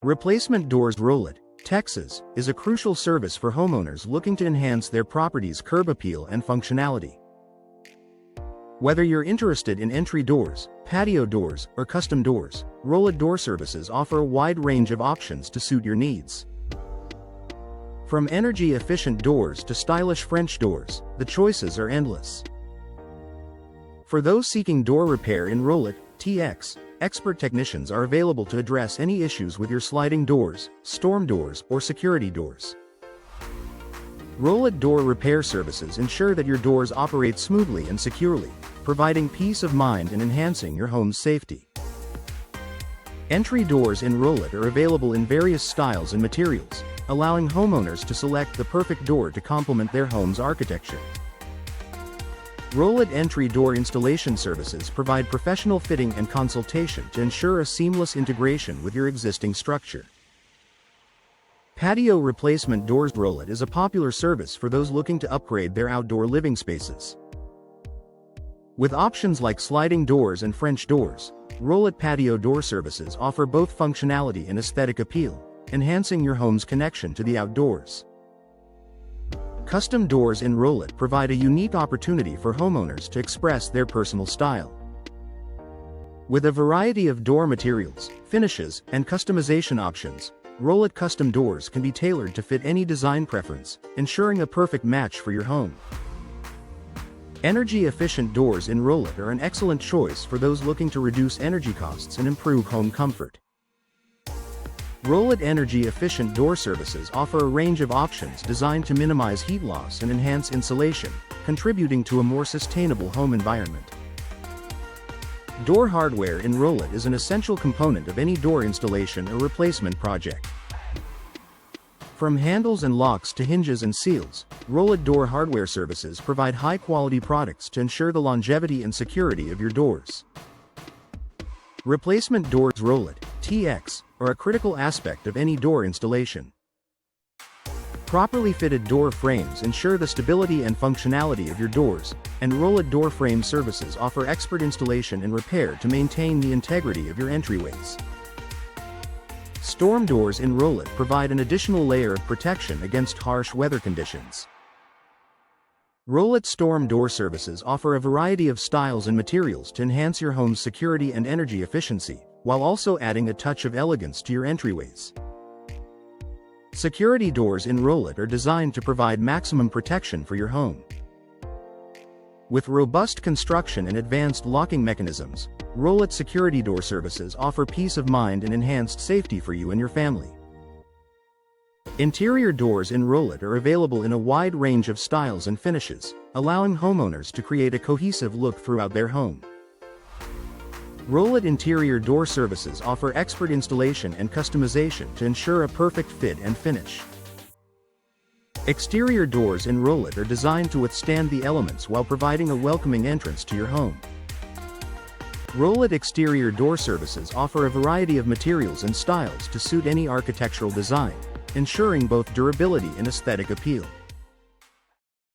Replacement Doors Rowlett, Texas, is a crucial service for homeowners looking to enhance their property's curb appeal and functionality. Whether you're interested in entry doors, patio doors, or custom doors, Rowlett Door Services offer a wide range of options to suit your needs. From energy-efficient doors to stylish French doors, the choices are endless. For those seeking door repair in Rowlett, TX, expert technicians are available to address any issues with your sliding doors, storm doors, or security doors. Rowlett Door Repair Services ensure that your doors operate smoothly and securely, providing peace of mind and enhancing your home's safety. Entry doors in Rowlett are available in various styles and materials, allowing homeowners to select the perfect door to complement their home's architecture. Rowlett Entry Door Installation Services provide professional fitting and consultation to ensure a seamless integration with your existing structure. Patio Replacement Doors Rowlett is a popular service for those looking to upgrade their outdoor living spaces. With options like sliding doors and French doors, Rowlett Patio Door Services offer both functionality and aesthetic appeal, enhancing your home's connection to the outdoors. Custom doors in Rowlett provide a unique opportunity for homeowners to express their personal style. With a variety of door materials, finishes, and customization options, Rowlett custom doors can be tailored to fit any design preference, ensuring a perfect match for your home. Energy-efficient doors in Rowlett are an excellent choice for those looking to reduce energy costs and improve home comfort. Rowlett Energy-Efficient Door Services offer a range of options designed to minimize heat loss and enhance insulation, contributing to a more sustainable home environment. Door hardware in Rowlett is an essential component of any door installation or replacement project. From handles and locks to hinges and seals, Rowlett Door Hardware Services provide high-quality products to ensure the longevity and security of your doors. Replacement Doors Rowlett, TX, are a critical aspect of any door installation. Properly fitted door frames ensure the stability and functionality of your doors, and Rowlett Door Frame Services offer expert installation and repair to maintain the integrity of your entryways. Storm doors in Rowlett provide an additional layer of protection against harsh weather conditions. Rowlett Storm Door Services offer a variety of styles and materials to enhance your home's security and energy efficiency, while also adding a touch of elegance to your entryways. Security doors in Rowlett are designed to provide maximum protection for your home. With robust construction and advanced locking mechanisms, Rowlett Security Door Services offer peace of mind and enhanced safety for you and your family. Interior doors in Rowlett are available in a wide range of styles and finishes, allowing homeowners to create a cohesive look throughout their home. Rowlett Interior Door Services offer expert installation and customization to ensure a perfect fit and finish. Exterior doors in Rowlett are designed to withstand the elements while providing a welcoming entrance to your home. Rowlett Exterior Door Services offer a variety of materials and styles to suit any architectural design, ensuring both durability and aesthetic appeal.